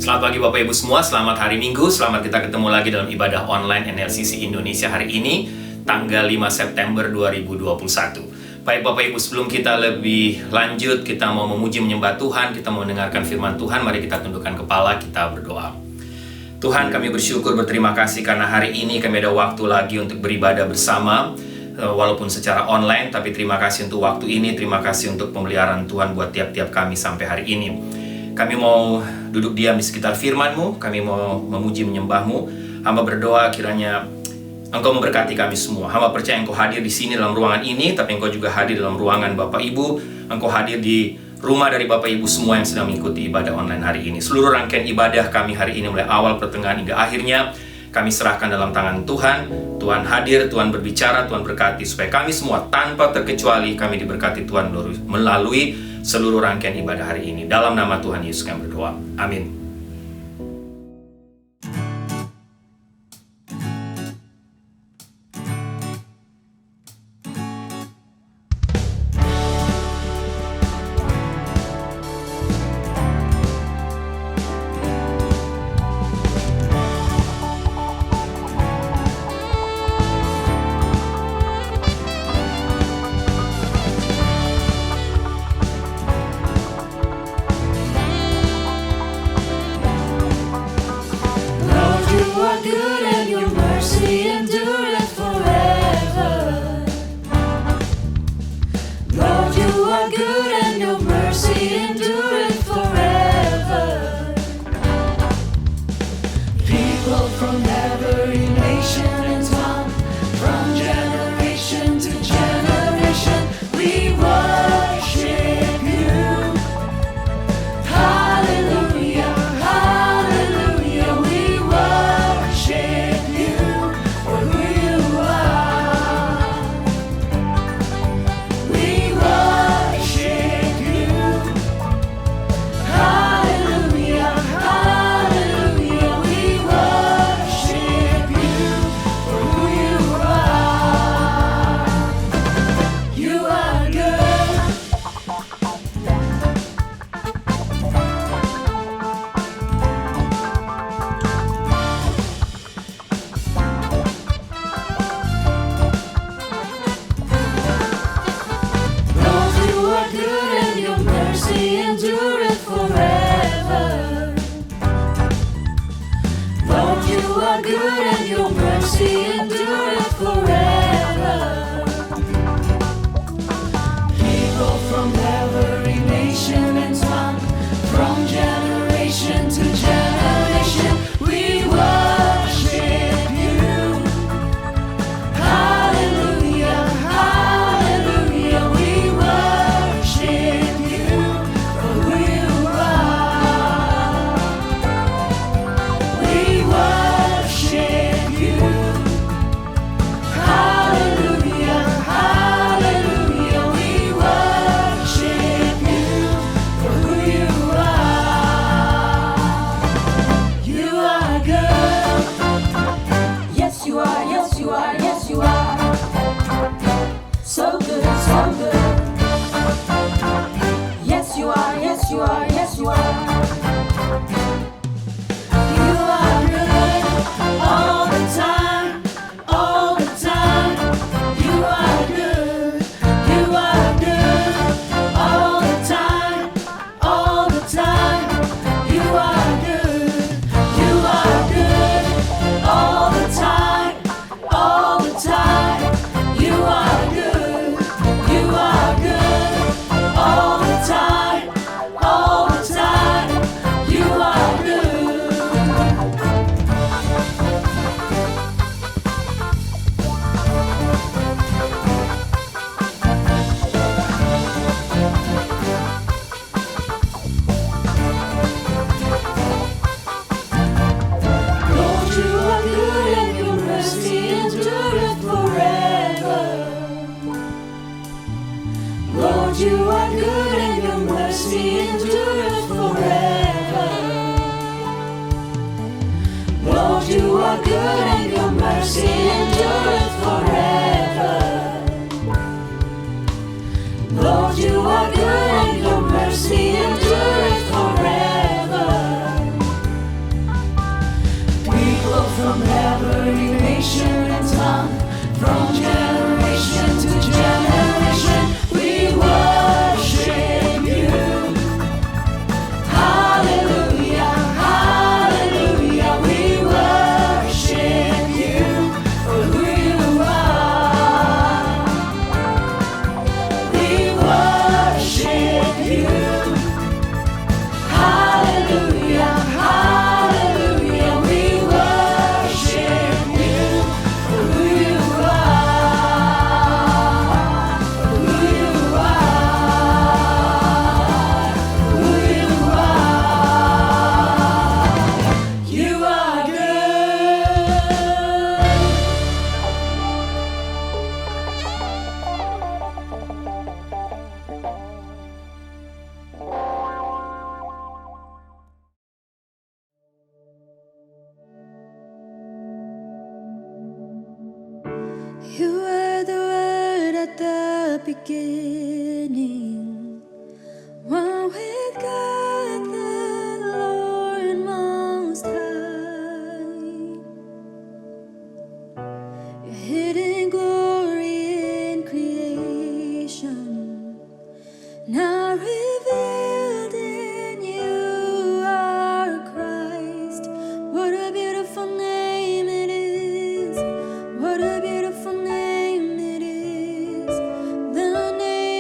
Selamat pagi Bapak Ibu semua, selamat hari Minggu, selamat kita ketemu lagi dalam ibadah online NLCC Indonesia hari ini, tanggal 5 September 2021. Baik Bapak Ibu, sebelum kita lebih lanjut, kita mau memuji menyembah Tuhan, kita mau mendengarkan firman Tuhan, mari kita tundukkan kepala, kita berdoa. Tuhan, kami bersyukur, berterima kasih karena hari ini kami ada waktu lagi untuk beribadah bersama, walaupun secara online, tapi terima kasih untuk waktu ini, terima kasih untuk pemeliharaan Tuhan buat tiap-tiap kami sampai hari ini. Kami mau duduk diam di sekitar firman-Mu, kami mau memuji menyembah-Mu. Hamba berdoa kiranya Engkau memberkati kami semua. Hamba percaya Engkau hadir di sini dalam ruangan ini, tapi Engkau juga hadir dalam ruangan Bapak Ibu. Engkau hadir di rumah dari Bapak Ibu semua yang sedang mengikuti ibadah online hari ini. Seluruh rangkaian ibadah kami hari ini mulai awal, pertengahan hingga akhirnya kami serahkan dalam tangan Tuhan. Tuhan hadir, Tuhan berbicara, Tuhan berkati supaya kami semua tanpa terkecuali kami diberkati Tuhan melalui seluruh rangkaian ibadah hari ini. Dalam nama Tuhan Yesus kami berdoa. Amin. Lord, you are good and your mercy endureth forever. beginning. One with God the Lord Most High. Your hidden glory in creation, now revealed in you are Christ. What a beautiful name it is. What a beautiful name it is. The name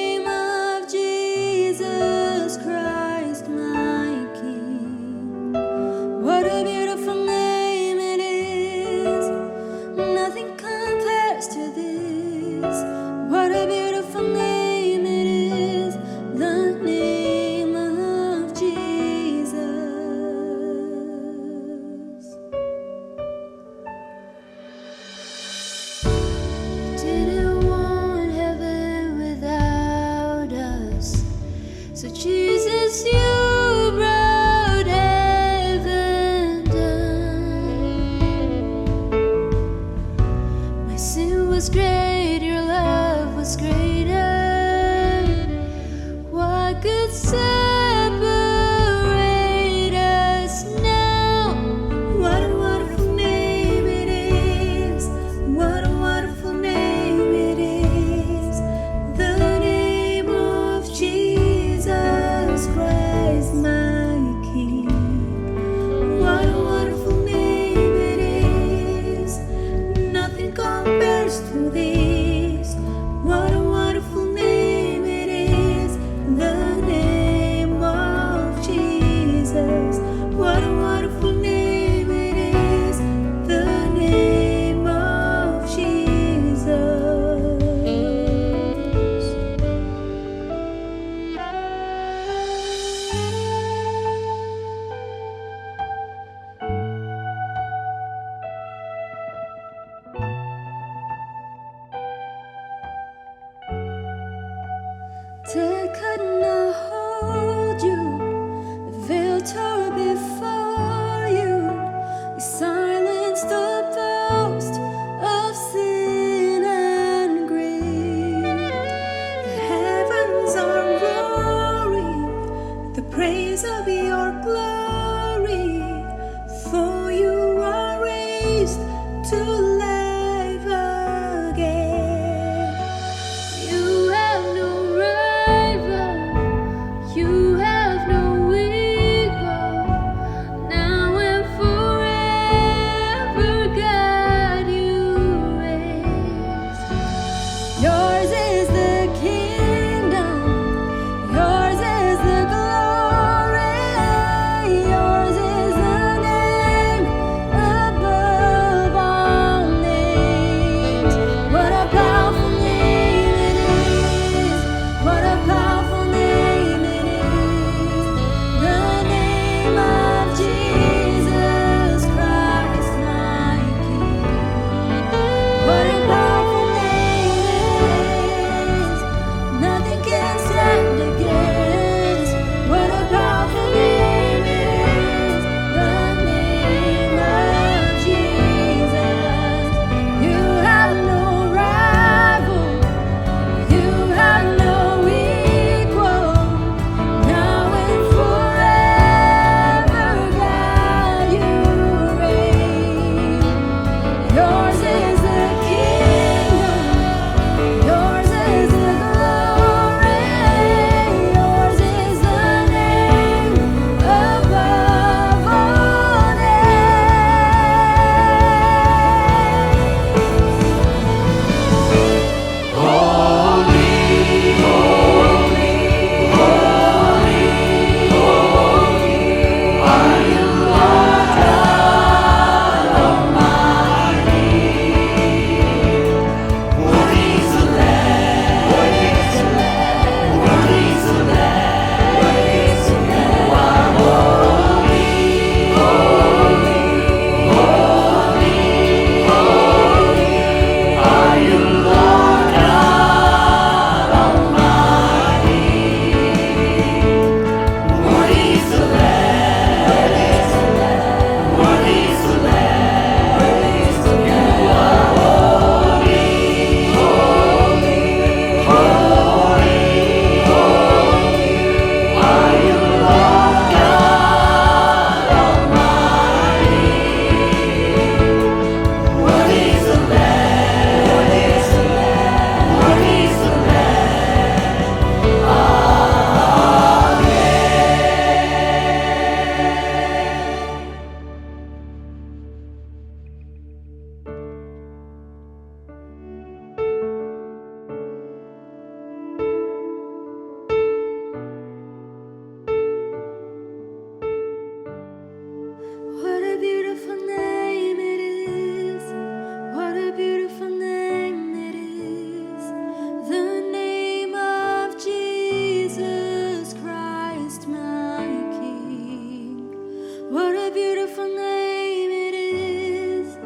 What a beautiful name it is.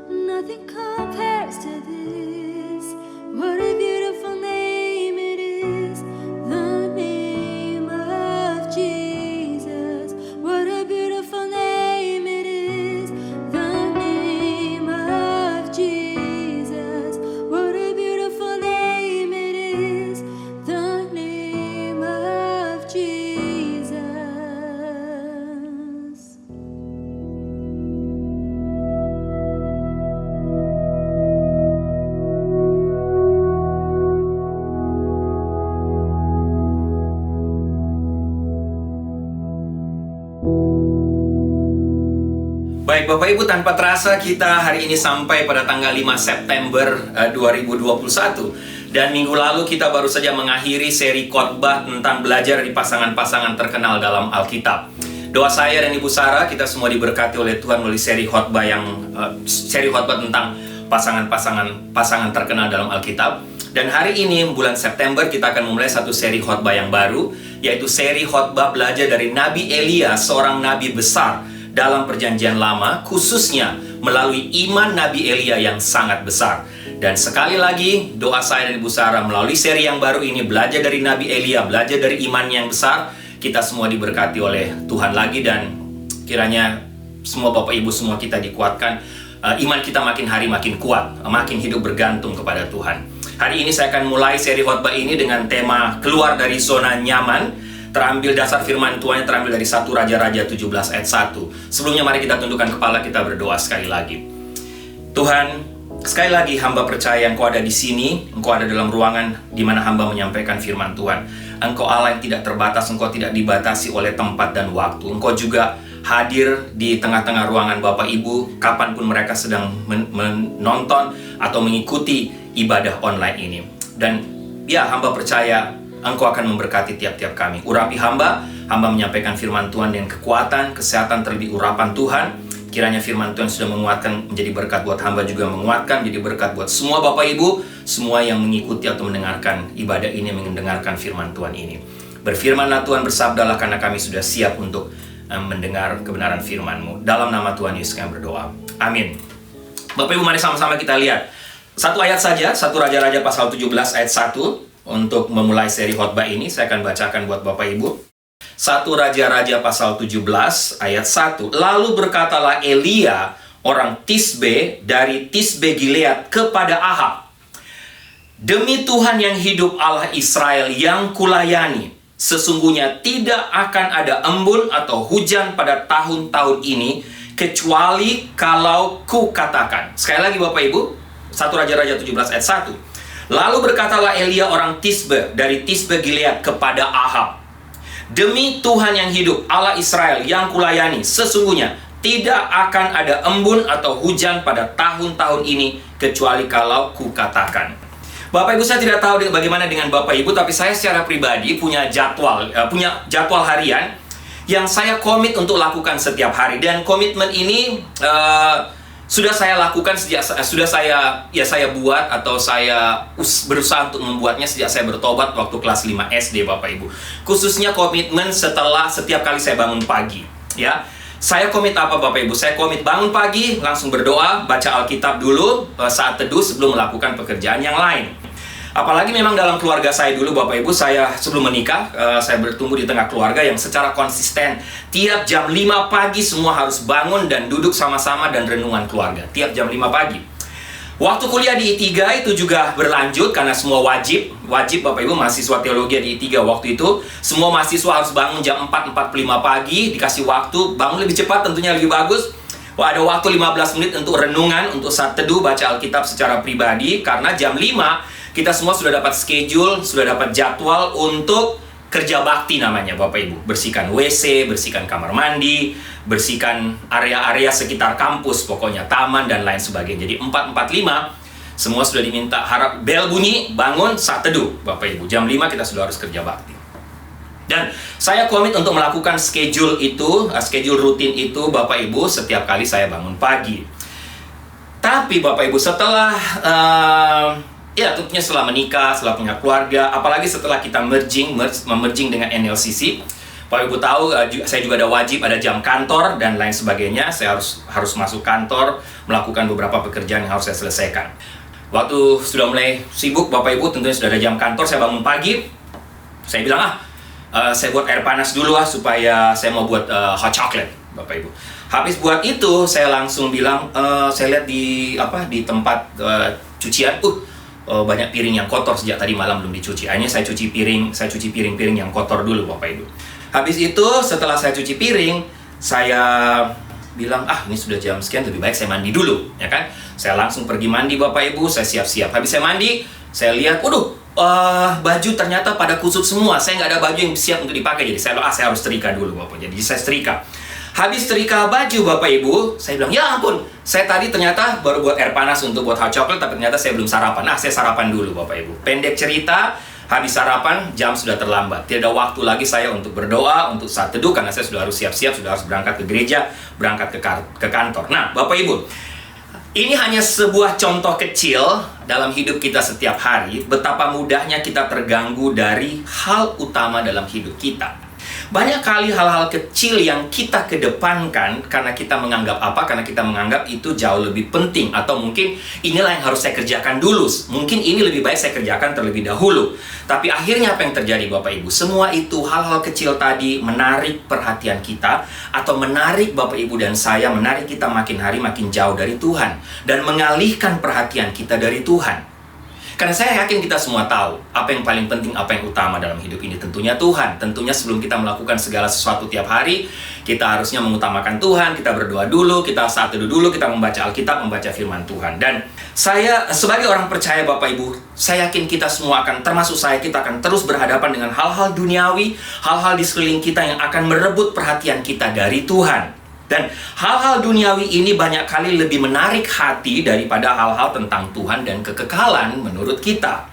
Nothing compares to this. What a beautiful name it is. The name of Jesus. What a beautiful name it is. The name of Jesus. What a beautiful name it is. The name of Jesus. Baik Bapak Ibu, tanpa terasa kita hari ini sampai pada tanggal 5 September 2021. Dan minggu lalu kita baru saja mengakhiri seri khotbah tentang belajar dari pasangan-pasangan terkenal dalam Alkitab. Doa saya dan Ibu Sarah, kita semua diberkati oleh Tuhan melalui seri khotbah tentang pasangan terkenal dalam Alkitab. Dan hari ini bulan September kita akan memulai satu seri khotbah yang baru, yaitu seri khotbah belajar dari Nabi Elia, seorang nabi besar dalam perjanjian lama, khususnya melalui iman Nabi Elia yang sangat besar. Dan sekali lagi, doa saya dan Ibu Sarah melalui seri yang baru ini, belajar dari Nabi Elia, belajar dari iman yang besar, kita semua diberkati oleh Tuhan lagi. Dan kiranya semua Bapak Ibu, semua kita dikuatkan, iman kita makin hari makin kuat, makin hidup bergantung kepada Tuhan. Hari ini saya akan mulai seri khotbah ini dengan tema keluar dari zona nyaman. Terambil dasar firman Tuhan yang terambil dari 1 Raja-Raja 17 ayat 1. Sebelumnya mari kita tundukkan kepala, kita berdoa sekali lagi. Tuhan, sekali lagi hamba percaya Engkau ada di sini, Engkau ada dalam ruangan di mana hamba menyampaikan firman Tuhan. Engkau Allah yang tidak terbatas, Engkau tidak dibatasi oleh tempat dan waktu. Engkau juga hadir di tengah-tengah ruangan Bapak Ibu, kapanpun mereka sedang menonton atau mengikuti ibadah online ini. Dan ya, hamba percaya Engkau akan memberkati tiap-tiap kami. Urapi hamba menyampaikan firman Tuhan dengan kekuatan, kesehatan terlebih urapan Tuhan. Kiranya firman Tuhan sudah menguatkan, menjadi berkat buat hamba, juga menguatkan, menjadi berkat buat semua Bapak Ibu, semua yang mengikuti atau mendengarkan ibadah ini, mendengarkan firman Tuhan ini. Berfirmanlah Tuhan, bersabdalah, karena kami sudah siap untuk mendengar kebenaran firman-Mu. Dalam nama Tuhan Yesus kami berdoa. Amin. Bapak Ibu, mari sama-sama kita lihat satu ayat saja, 1 Raja-Raja pasal 17 ayat 1. Untuk memulai seri khotbah ini, saya akan bacakan buat Bapak Ibu. 1 Raja-Raja pasal 17 ayat 1. Lalu berkatalah Elia orang Tisbe dari Tisbe Gilead kepada Ahab, demi Tuhan yang hidup, Allah Israel yang kulayani, sesungguhnya tidak akan ada embun atau hujan pada tahun-tahun ini, kecuali kalau ku katakan. Sekali lagi Bapak Ibu, 1 Raja-Raja 17 ayat 1. Lalu berkatalah Elia orang Tisbe dari Tisbe Gilead kepada Ahab, demi Tuhan yang hidup, Allah Israel yang kulayani, sesungguhnya tidak akan ada embun atau hujan pada tahun-tahun ini, kecuali kalau ku katakan. Bapak Ibu, saya tidak tahu bagaimana dengan Bapak Ibu, tapi saya secara pribadi punya jadwal harian yang saya komit untuk lakukan setiap hari. Dan komitmen ini sudah saya lakukan sejak saya buat atau saya berusaha untuk membuatnya sejak saya bertobat waktu kelas 5 SD Bapak Ibu. Khususnya komitmen setelah setiap kali saya bangun pagi, ya. Saya komit apa Bapak Ibu? Saya komit bangun pagi, langsung berdoa, baca Alkitab dulu saat teduh sebelum melakukan pekerjaan yang lain. Apalagi memang dalam keluarga saya dulu Bapak Ibu, saya sebelum menikah, saya bertumbuh di tengah keluarga yang secara konsisten tiap jam 5 pagi semua harus bangun dan duduk sama-sama dan renungan keluarga. Tiap jam 5 pagi. Waktu kuliah di I3 itu juga berlanjut karena semua wajib Bapak Ibu, mahasiswa teologi di I3 waktu itu, semua mahasiswa harus bangun jam 4.45 pagi, dikasih waktu, bangun lebih cepat tentunya lebih bagus. Ada waktu 15 menit untuk renungan, untuk saat teduh, baca Alkitab secara pribadi, karena jam 5 kita semua sudah dapat schedule, sudah dapat jadwal untuk kerja bakti namanya Bapak Ibu. Bersihkan WC, bersihkan kamar mandi, bersihkan area-area sekitar kampus, pokoknya taman dan lain sebagainya. Jadi 4.45 semua sudah diminta, harap bel bunyi, bangun saat teduh Bapak Ibu. Jam 5 kita sudah harus kerja bakti. Dan saya komit untuk melakukan schedule rutin itu Bapak Ibu setiap kali saya bangun pagi. Tapi Bapak Ibu setelah tentunya setelah menikah, setelah punya keluarga, apalagi setelah kita merging dengan NLCC, Bapak Ibu tahu, saya juga ada wajib, ada jam kantor dan lain sebagainya. Saya harus masuk kantor, melakukan beberapa pekerjaan yang harus saya selesaikan. Waktu sudah mulai sibuk, Bapak Ibu, tentunya sudah ada jam kantor. Saya bangun pagi, saya bilang, saya buat air panas dulu supaya saya mau buat hot chocolate, Bapak Ibu. Habis buat itu, saya langsung bilang, saya lihat di tempat cucian, banyak piring yang kotor sejak tadi malam belum dicuci. Akhirnya saya cuci piring-piring yang kotor dulu, Bapak Ibu. Habis itu, setelah saya cuci piring, saya bilang, ini sudah jam sekian, lebih baik saya mandi dulu, ya kan? Saya langsung pergi mandi, Bapak Ibu, saya siap-siap. Habis saya mandi, saya lihat, baju ternyata pada kusut semua. Saya nggak ada baju yang siap untuk dipakai, jadi saya harus setrika dulu, Bapak. Jadi saya setrika. Habis setrika baju, Bapak Ibu, saya bilang, ya ampun, saya tadi ternyata baru buat air panas untuk buat hot chocolate, tapi ternyata saya belum sarapan. Saya sarapan dulu, Bapak Ibu. Pendek cerita, habis sarapan, jam sudah terlambat. Tidak ada waktu lagi saya untuk berdoa, untuk saat teduh, karena saya sudah harus siap-siap, sudah harus berangkat ke gereja, berangkat ke kantor. Nah, Bapak Ibu, ini hanya sebuah contoh kecil dalam hidup kita setiap hari, betapa mudahnya kita terganggu dari hal utama dalam hidup kita. Banyak kali hal-hal kecil yang kita kedepankan karena kita menganggap Karena kita menganggap itu jauh lebih penting. Atau mungkin inilah yang harus saya kerjakan dulu. Mungkin ini lebih baik saya kerjakan terlebih dahulu. Tapi akhirnya apa yang terjadi, Bapak Ibu? Semua itu hal-hal kecil tadi menarik perhatian kita, atau menarik Bapak Ibu dan saya, menarik kita makin hari makin jauh dari Tuhan, dan mengalihkan perhatian kita dari Tuhan. Karena saya yakin kita semua tahu apa yang paling penting, apa yang utama dalam hidup ini. Tentunya Tuhan. Tentunya sebelum kita melakukan segala sesuatu tiap hari, kita harusnya mengutamakan Tuhan, kita berdoa dulu, kita saat teduh dulu, kita membaca Alkitab, membaca firman Tuhan. Dan saya sebagai orang percaya, Bapak Ibu, saya yakin kita semua kita akan terus berhadapan dengan hal-hal duniawi, hal-hal di sekeliling kita yang akan merebut perhatian kita dari Tuhan. Dan hal-hal duniawi ini banyak kali lebih menarik hati daripada hal-hal tentang Tuhan dan kekekalan menurut kita.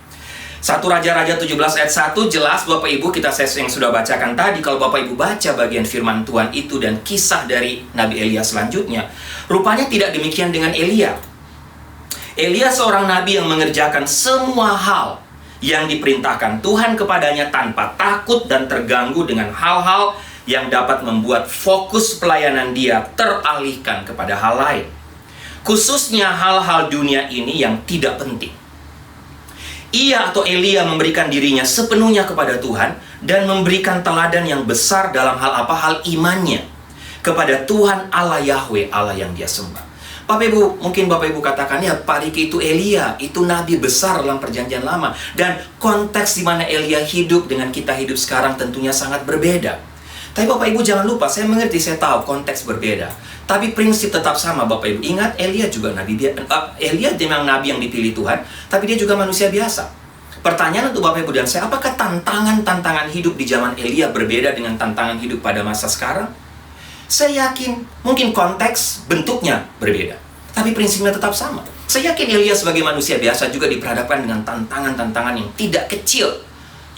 1 Raja-Raja 17 ayat 1 jelas, Bapak Ibu, yang sudah bacakan tadi. Kalau Bapak Ibu baca bagian firman Tuhan itu dan kisah dari Nabi Elia selanjutnya, rupanya tidak demikian dengan Elia. Elia seorang nabi yang mengerjakan semua hal yang diperintahkan Tuhan kepadanya tanpa takut dan terganggu dengan hal-hal yang dapat membuat fokus pelayanan dia teralihkan kepada hal lain. Khususnya hal-hal dunia ini yang tidak penting. Ia atau Elia memberikan dirinya sepenuhnya kepada Tuhan dan memberikan teladan yang besar dalam hal hal imannya kepada Tuhan Allah Yahweh, Allah yang dia sembah. Bapak Ibu, mungkin Bapak Ibu katakan, ya Pak Riki, itu Elia, itu nabi besar dalam perjanjian lama. Dan konteks di mana Elia hidup dengan kita hidup sekarang tentunya sangat berbeda. Tapi Bapak Ibu jangan lupa, saya mengerti, saya tahu konteks berbeda. Tapi prinsip tetap sama, Bapak Ibu. Ingat, Elia juga nabi Elia memang nabi yang dipilih Tuhan, tapi dia juga manusia biasa. Pertanyaan untuk Bapak Ibu dan saya, apakah tantangan hidup di zaman Elia berbeda dengan tantangan hidup pada masa sekarang? Saya yakin mungkin konteks bentuknya berbeda, tapi prinsipnya tetap sama. Saya yakin Elia sebagai manusia biasa juga diperhadapkan dengan tantangan-tantangan yang tidak kecil,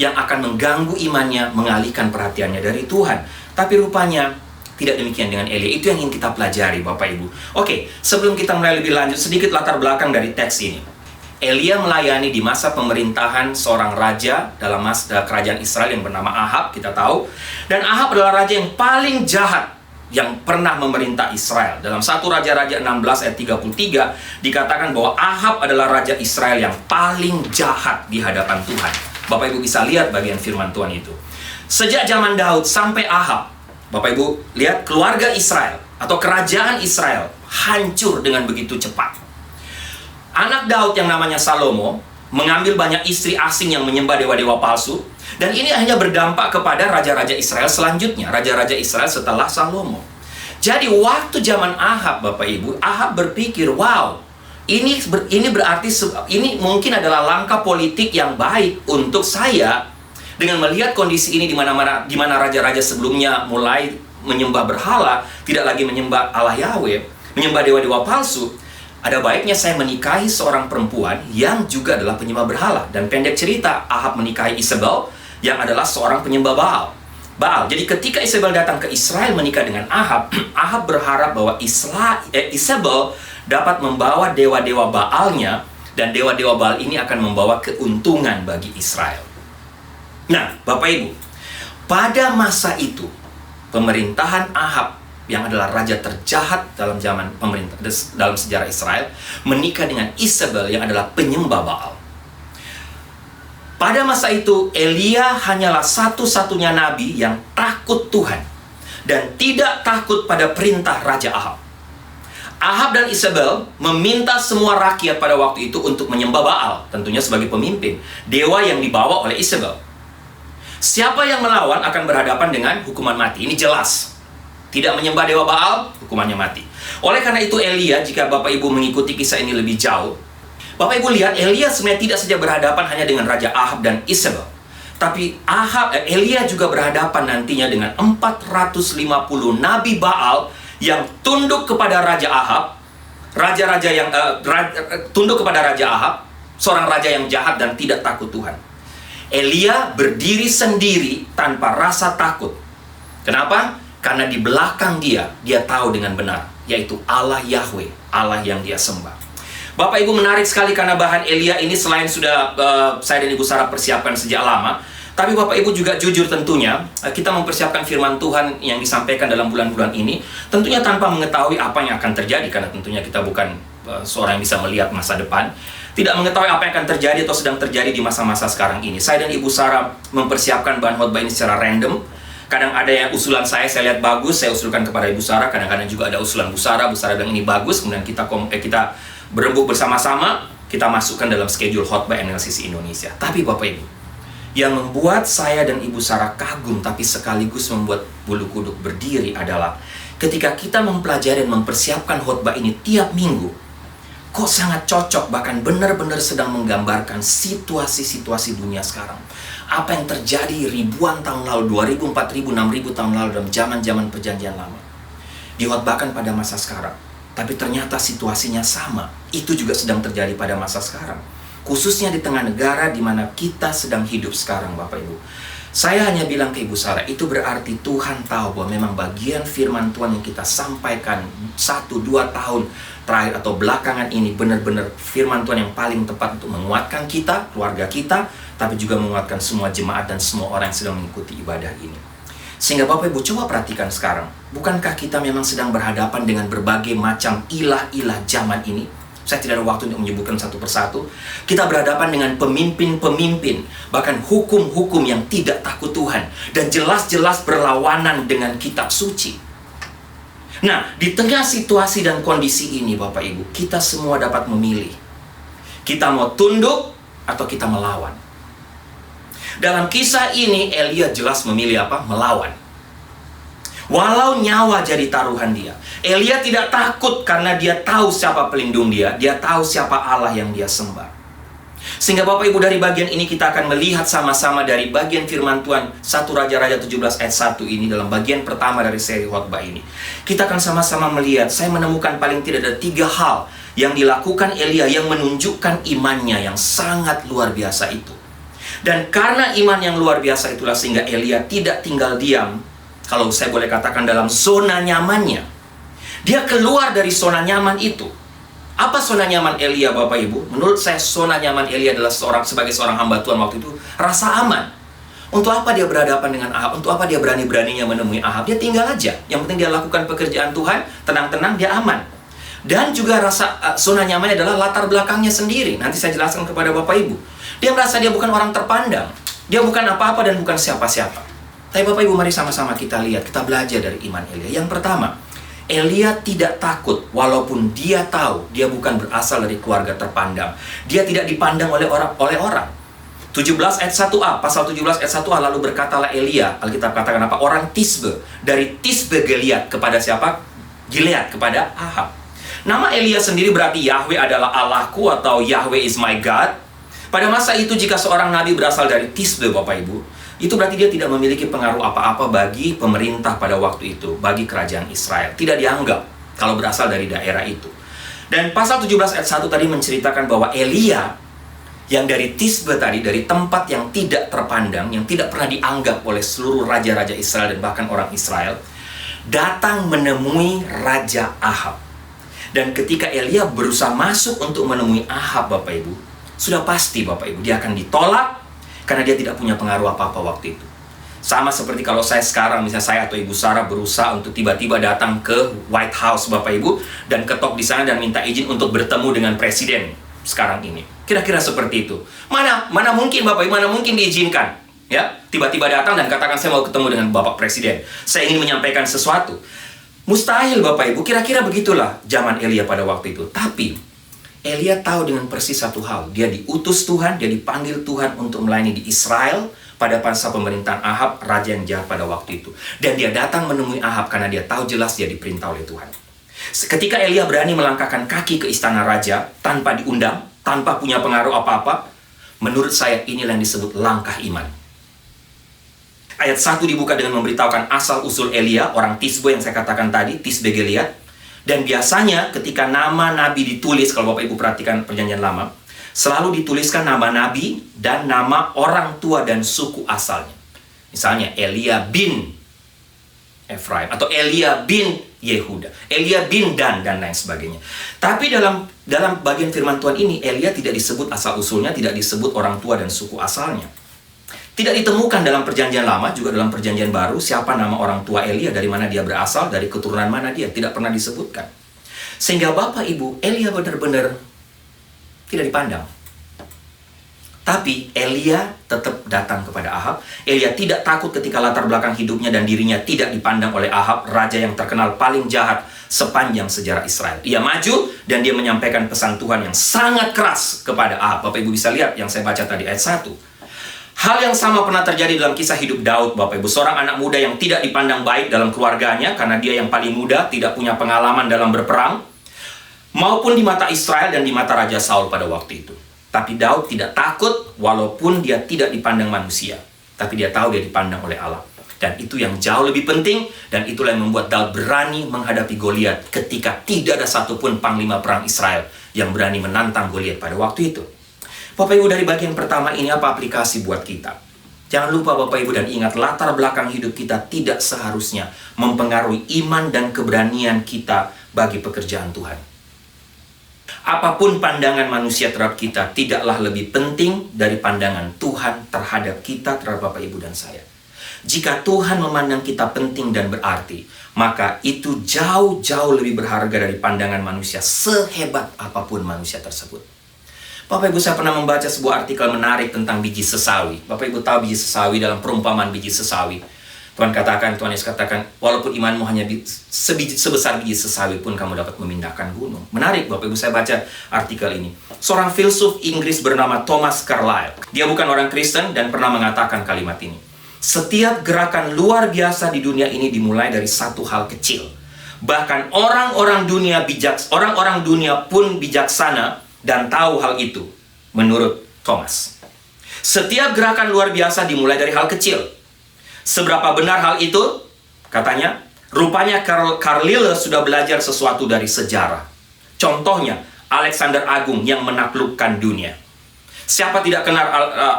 yang akan mengganggu imannya, mengalihkan perhatiannya dari Tuhan. Tapi rupanya tidak demikian dengan Elia. Itu yang ingin kita pelajari, Bapak Ibu. Oke, sebelum kita mulai lebih lanjut, sedikit latar belakang dari teks ini. Elia melayani di masa pemerintahan seorang raja dalam masa kerajaan Israel yang bernama Ahab, kita tahu. Dan Ahab adalah raja yang paling jahat yang pernah memerintah Israel. Dalam 1 Raja-Raja 16 ayat 33 dikatakan bahwa Ahab adalah raja Israel yang paling jahat di hadapan Tuhan. Bapak Ibu bisa lihat bagian firman Tuhan itu. Sejak zaman Daud sampai Ahab, Bapak Ibu lihat keluarga Israel atau kerajaan Israel hancur dengan begitu cepat. Anak Daud yang namanya Salomo mengambil banyak istri asing yang menyembah dewa-dewa palsu. Dan ini hanya berdampak kepada raja-raja Israel selanjutnya, raja-raja Israel setelah Salomo. Jadi waktu zaman Ahab, Bapak Ibu, Ahab berpikir, wow, ini berarti ini mungkin adalah langkah politik yang baik untuk saya dengan melihat kondisi ini di mana raja-raja sebelumnya mulai menyembah berhala, tidak lagi menyembah Allah Yahweh, menyembah dewa-dewa palsu. Ada baiknya saya menikahi seorang perempuan yang juga adalah penyembah berhala. Dan pendek cerita, Ahab menikahi Isabel yang adalah seorang penyembah Baal. Jadi ketika Isabel datang ke Israel menikah dengan Ahab, Ahab berharap bahwa Isabel dapat membawa dewa-dewa Baalnya, dan dewa-dewa Baal ini akan membawa keuntungan bagi Israel. Nah, Bapak Ibu, Pada masa itu, pemerintahan Ahab yang adalah raja terjahat dalam zaman dalam sejarah Israel menikah dengan Isabel yang adalah penyembah Baal. Pada masa itu, Elia hanyalah satu-satunya nabi yang takut Tuhan dan tidak takut pada perintah Raja Ahab. Ahab dan Isabel meminta semua rakyat pada waktu itu untuk menyembah Baal, tentunya sebagai pemimpin, dewa yang dibawa oleh Isabel. Siapa yang melawan akan berhadapan dengan hukuman mati. Ini jelas. Tidak menyembah dewa Baal, hukumannya mati. Oleh karena itu Elia, jika Bapak Ibu mengikuti kisah ini lebih jauh, Bapak Ibu lihat Elia sebenarnya tidak saja berhadapan hanya dengan Raja Ahab dan Isabel, tapi Elia juga berhadapan nantinya dengan 450 nabi Baal yang tunduk kepada Raja Ahab, tunduk kepada Raja Ahab, seorang raja yang jahat dan tidak takut Tuhan. Elia berdiri sendiri tanpa rasa takut. Kenapa? Karena di belakang dia tahu dengan benar, yaitu Allah Yahweh, Allah yang dia sembah. Bapak Ibu, menarik sekali karena bahan Elia ini selain sudah saya dan Ibu Sarah persiapkan sejak lama, tapi Bapak Ibu juga jujur tentunya, kita mempersiapkan firman Tuhan yang disampaikan dalam bulan-bulan ini, tentunya tanpa mengetahui apa yang akan terjadi, karena tentunya kita bukan seorang yang bisa melihat masa depan, tidak mengetahui apa yang akan terjadi atau sedang terjadi di masa-masa sekarang ini. Saya dan Ibu Sarah mempersiapkan bahan khotbah ini secara random. Kadang ada yang usulan saya lihat bagus, saya usulkan kepada Ibu Sarah. Kadang-kadang juga ada usulan Bu Sarah bilang ini bagus, kemudian kita berembuk bersama-sama, kita masukkan dalam schedule khotbah NLCC Indonesia. Tapi Bapak Ibu, yang membuat saya dan Ibu Sarah kagum tapi sekaligus membuat bulu kuduk berdiri adalah ketika kita mempelajari dan mempersiapkan khotbah ini tiap minggu, kok sangat cocok, bahkan benar-benar sedang menggambarkan situasi-situasi dunia sekarang. Apa yang terjadi ribuan tahun lalu, 2000, 4000, 6000 tahun lalu dalam zaman-zaman perjanjian lama, dikhotbahkan pada masa sekarang. Tapi ternyata situasinya sama. Itu juga sedang terjadi pada masa sekarang. Khususnya di tengah negara di mana kita sedang hidup sekarang, Bapak Ibu. Saya hanya bilang ke Ibu Sarah, itu berarti Tuhan tahu bahwa memang bagian firman Tuhan yang kita sampaikan 1-2 tahun terakhir atau belakangan ini benar-benar firman Tuhan yang paling tepat untuk menguatkan kita, keluarga kita, tapi juga menguatkan semua jemaat dan semua orang yang sedang mengikuti ibadah ini. Sehingga Bapak Ibu coba perhatikan sekarang, bukankah kita memang sedang berhadapan dengan berbagai macam ilah-ilah zaman ini? Saya tidak ada waktu untuk menyebutkan satu persatu. Kita berhadapan dengan pemimpin-pemimpin, bahkan hukum-hukum yang tidak takut Tuhan, dan jelas-jelas berlawanan dengan kitab suci. Nah, di tengah situasi dan kondisi ini Bapak Ibu, kita semua dapat memilih. Kita mau tunduk atau kita melawan. Dalam kisah ini, Elia jelas memilih apa? Melawan. Walau nyawa jadi taruhan dia, Elia tidak takut karena dia tahu siapa pelindung dia tahu siapa Allah yang dia sembah. Sehingga Bapak Ibu, dari bagian ini kita akan melihat sama-sama dari bagian firman Tuhan 1 Raja-Raja 17 ayat 1 ini, dalam bagian pertama dari seri khotbah ini. Kita akan sama-sama melihat, saya menemukan paling tidak ada 3 hal yang dilakukan Elia yang menunjukkan imannya yang sangat luar biasa itu. Dan karena iman yang luar biasa itulah sehingga Elia tidak tinggal diam, kalau saya boleh katakan dalam zona nyamannya. Dia keluar dari zona nyaman itu. Apa zona nyaman Elia Bapak Ibu? Menurut saya zona nyaman Elia adalah sebagai seorang hamba Tuhan waktu itu rasa aman. Untuk apa dia berhadapan dengan Ahab? Untuk apa dia berani-beraninya menemui Ahab? Dia tinggal aja. Yang penting dia lakukan pekerjaan Tuhan, tenang-tenang, dia aman. Dan juga rasa zona nyamannya adalah latar belakangnya sendiri. Nanti saya jelaskan kepada Bapak Ibu. Dia merasa dia bukan orang terpandang. Dia bukan apa-apa dan bukan siapa-siapa. Tapi Bapak Ibu, mari sama-sama kita lihat, kita belajar dari iman Elia. Yang pertama, Elia tidak takut walaupun dia tahu dia bukan berasal dari keluarga terpandang. Dia tidak dipandang oleh orang. 17 ayat 1a, pasal 17 ayat 1a, lalu berkatalah Elia, Alkitab katakan apa? Orang Tisbe, dari Tisbe Gilead kepada siapa? Gilead, kepada Ahab. Nama Elia sendiri berarti Yahweh adalah Allahku atau Yahweh is my God. Pada masa itu jika seorang nabi berasal dari Tisbe Bapak Ibu, itu berarti dia tidak memiliki pengaruh apa-apa bagi pemerintah pada waktu itu, bagi kerajaan Israel. Tidak dianggap kalau berasal dari daerah itu. Dan pasal 17 ayat 1 tadi menceritakan bahwa Elia yang dari Tisbe tadi, dari tempat yang tidak terpandang, yang tidak pernah dianggap oleh seluruh raja-raja Israel dan bahkan orang Israel, datang menemui Raja Ahab. Dan ketika Elia berusaha masuk untuk menemui Ahab Bapak Ibu, sudah pasti Bapak Ibu, dia akan ditolak karena dia tidak punya pengaruh apa-apa waktu itu. Sama seperti kalau saya sekarang, misalnya saya atau Ibu Sarah berusaha untuk tiba-tiba datang ke White House, Bapak Ibu, dan ketok di sana dan minta izin untuk bertemu dengan presiden sekarang ini. Kira-kira seperti itu. Mana mungkin Bapak Ibu, mana mungkin diizinkan? Ya, tiba-tiba datang dan katakan saya mau ketemu dengan Bapak Presiden. Saya ingin menyampaikan sesuatu. Mustahil Bapak Ibu, kira-kira begitulah zaman Elia pada waktu itu. Tapi Elia tahu dengan persis satu hal. Dia diutus Tuhan, dia dipanggil Tuhan untuk melayani di Israel pada masa pemerintahan Ahab, raja yang jahat pada waktu itu. Dan dia datang menemui Ahab karena dia tahu jelas dia diperintah oleh Tuhan. Ketika Elia berani melangkahkan kaki ke istana raja tanpa diundang, tanpa punya pengaruh apa-apa, menurut saya inilah yang disebut langkah iman. Ayat 1 dibuka dengan memberitahukan asal-usul Elia, orang Tisbe yang saya katakan tadi, Tisbe Gilead. Dan biasanya ketika nama nabi ditulis, kalau Bapak Ibu perhatikan perjanjian lama, selalu dituliskan nama nabi dan nama orang tua dan suku asalnya. Misalnya Elia bin Efraim atau Elia bin Yehuda, Elia bin Dan lain sebagainya. Tapi dalam bagian firman Tuhan ini, Elia tidak disebut asal-usulnya, tidak disebut orang tua dan suku asalnya. Tidak ditemukan dalam perjanjian lama, juga dalam perjanjian baru, siapa nama orang tua Elia, dari mana dia berasal, dari keturunan mana dia, tidak pernah disebutkan. Sehingga Bapak Ibu, Elia benar-benar tidak dipandang. Tapi Elia tetap datang kepada Ahab. Elia tidak takut ketika latar belakang hidupnya dan dirinya tidak dipandang oleh Ahab, raja yang terkenal paling jahat sepanjang sejarah Israel. Dia maju dan dia menyampaikan pesan Tuhan yang sangat keras kepada Ahab. Bapak Ibu bisa lihat yang saya baca tadi ayat 1. Hal yang sama pernah terjadi dalam kisah hidup Daud, Bapak Ibu. Seorang anak muda yang tidak dipandang baik dalam keluarganya karena dia yang paling muda, tidak punya pengalaman dalam berperang, maupun di mata Israel dan di mata Raja Saul pada waktu itu. Tapi Daud tidak takut walaupun dia tidak dipandang manusia. Tapi dia tahu dia dipandang oleh Allah. Dan itu yang jauh lebih penting. Dan itulah yang membuat Daud berani menghadapi Goliat ketika tidak ada satupun panglima perang Israel yang berani menantang Goliat pada waktu itu. Bapak Ibu, dari bagian pertama ini apa aplikasi buat kita? Jangan lupa Bapak Ibu, dan ingat latar belakang hidup kita tidak seharusnya mempengaruhi iman dan keberanian kita bagi pekerjaan Tuhan. Apapun pandangan manusia terhadap kita tidaklah lebih penting dari pandangan Tuhan terhadap kita, terhadap Bapak Ibu dan saya. Jika Tuhan memandang kita penting dan berarti, maka itu jauh-jauh lebih berharga dari pandangan manusia, sehebat apapun manusia tersebut. Bapak Ibu, saya pernah membaca sebuah artikel menarik tentang biji sesawi. Bapak Ibu tahu biji sesawi dalam perumpamaan biji sesawi. Tuhan Yesus katakan, walaupun imanmu hanya sebesar biji sesawi pun kamu dapat memindahkan gunung. Menarik Bapak Ibu, saya baca artikel ini. Seorang filsuf Inggris bernama Thomas Carlyle. Dia bukan orang Kristen dan pernah mengatakan kalimat ini. Setiap gerakan luar biasa di dunia ini dimulai dari satu hal kecil. Bahkan orang-orang dunia pun bijaksana dan tahu hal itu, menurut Thomas. Setiap gerakan luar biasa dimulai dari hal kecil. Seberapa benar hal itu? Katanya, rupanya Carlyle sudah belajar sesuatu dari sejarah. Contohnya, Alexander Agung yang menaklukkan dunia. Siapa tidak kenal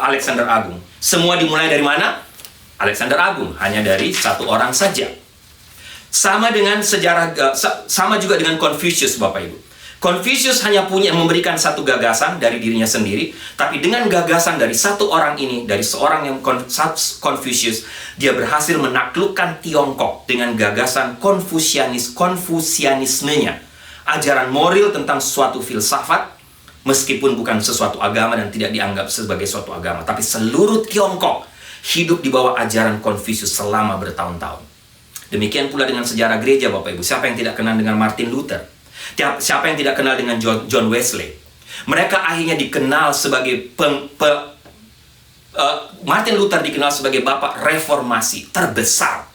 Alexander Agung? Semua dimulai dari mana? Alexander Agung, hanya dari satu orang saja. Sama juga dengan Confucius, Bapak Ibu. Confucius hanya memberikan satu gagasan dari dirinya sendiri, tapi dengan gagasan dari satu orang ini, dari seorang yang Confucius, dia berhasil menaklukkan Tiongkok dengan gagasan Konfusianismenya. Ajaran moral tentang suatu filsafat, meskipun bukan sesuatu agama dan tidak dianggap sebagai suatu agama, tapi seluruh Tiongkok hidup di bawah ajaran Confucius selama bertahun-tahun. Demikian pula dengan sejarah gereja, Bapak Ibu. Siapa yang tidak kenal dengan Martin Luther? Siapa yang tidak kenal dengan John Wesley? Mereka akhirnya dikenal sebagai Martin Luther dikenal sebagai bapak reformasi terbesar,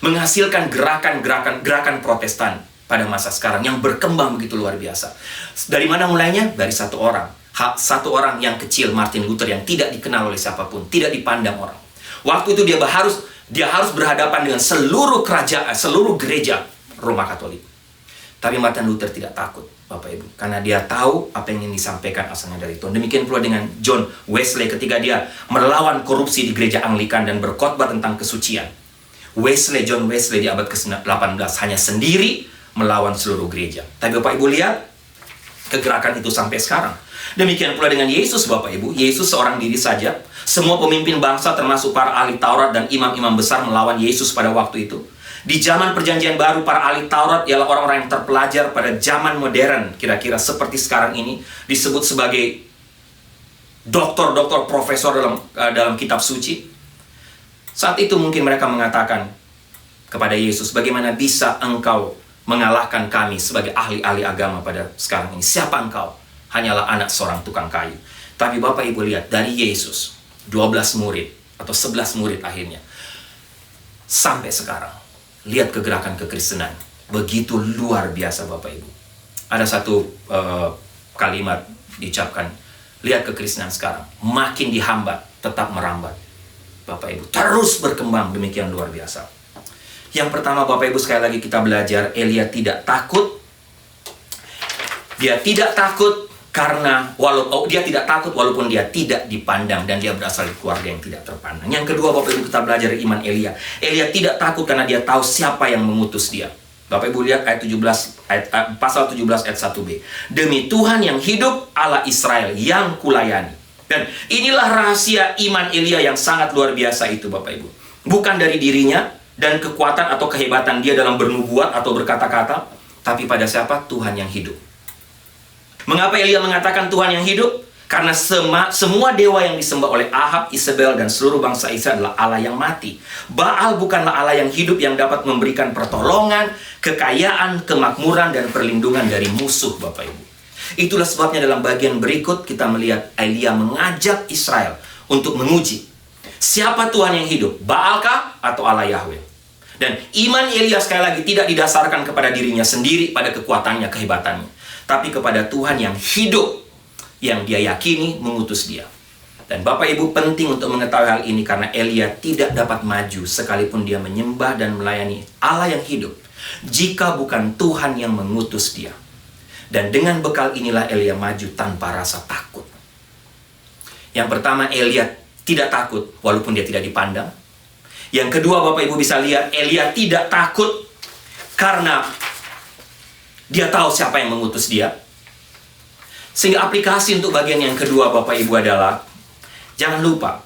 menghasilkan gerakan Protestan pada masa sekarang yang berkembang begitu luar biasa. Dari mana mulainya? Dari satu orang yang kecil, Martin Luther, yang tidak dikenal oleh siapapun, tidak dipandang orang. Waktu itu dia harus berhadapan dengan seluruh gereja Roma Katolik. Tapi Martin Luther tidak takut, Bapak Ibu, karena dia tahu apa yang ingin disampaikan asalnya dari Tuhan. Demikian pula dengan John Wesley ketika dia melawan korupsi di gereja Anglikan dan berkhotbah tentang kesucian. John Wesley di abad ke-18 hanya sendiri melawan seluruh gereja. Tapi Bapak Ibu lihat, kegerakan itu sampai sekarang. Demikian pula dengan Yesus, Bapak Ibu. Yesus seorang diri saja. Semua pemimpin bangsa termasuk para ahli Taurat dan imam-imam besar melawan Yesus pada waktu itu. Di zaman perjanjian baru, para ahli Taurat ialah orang-orang yang terpelajar pada zaman modern, kira-kira seperti sekarang ini, disebut sebagai doktor-doktor, profesor dalam kitab suci. Saat itu mungkin mereka mengatakan kepada Yesus, bagaimana bisa engkau mengalahkan kami sebagai ahli-ahli agama pada sekarang ini? Siapa engkau? Hanyalah anak seorang tukang kayu. Tapi Bapak Ibu lihat, dari Yesus, 12 murid atau 11 murid akhirnya, sampai sekarang, lihat kegerakan kekristenan. Begitu luar biasa Bapak Ibu. Ada satu kalimat diucapkan, lihat kekristenan sekarang, makin dihambat, tetap merambat. Bapak Ibu, terus berkembang demikian luar biasa. Yang pertama Bapak Ibu, sekali lagi kita belajar, Elia tidak takut. Dia tidak takut karena dia tidak takut walaupun dia tidak dipandang dan dia berasal dari keluarga yang tidak terpandang. Yang kedua Bapak Ibu, kita belajar iman Elia. Elia tidak takut karena dia tahu siapa yang mengutus dia. Bapak Ibu lihat ayat 17 pasal 17 ayat 1b. Demi Tuhan yang hidup, Allah Israel yang kulayani. Dan inilah rahasia iman Elia yang sangat luar biasa itu Bapak Ibu. Bukan dari dirinya dan kekuatan atau kehebatan dia dalam bernubuat atau berkata-kata, tapi pada siapa? Tuhan yang hidup. Mengapa Elia mengatakan Tuhan yang hidup? Karena semua dewa yang disembah oleh Ahab, Isabel, dan seluruh bangsa Israel adalah Allah yang mati. Baal bukanlah Allah yang hidup yang dapat memberikan pertolongan, kekayaan, kemakmuran, dan perlindungan dari musuh Bapak Ibu. Itulah sebabnya dalam bagian berikut kita melihat Elia mengajak Israel untuk menguji siapa Tuhan yang hidup, Baalkah atau Allah Yahweh. Dan iman Elia sekali lagi tidak didasarkan kepada dirinya sendiri, pada kekuatannya, kehebatannya, tapi kepada Tuhan yang hidup, yang dia yakini mengutus dia. Dan Bapak Ibu penting untuk mengetahui hal ini karena Elia tidak dapat maju sekalipun dia menyembah dan melayani Allah yang hidup jika bukan Tuhan yang mengutus dia. Dan dengan bekal inilah Elia maju tanpa rasa takut. Yang pertama, Elia tidak takut walaupun dia tidak dipandang. Yang kedua, Bapak Ibu bisa lihat, Elia tidak takut karena dia tahu siapa yang mengutus dia. Sehingga aplikasi untuk bagian yang kedua Bapak Ibu adalah, jangan lupa,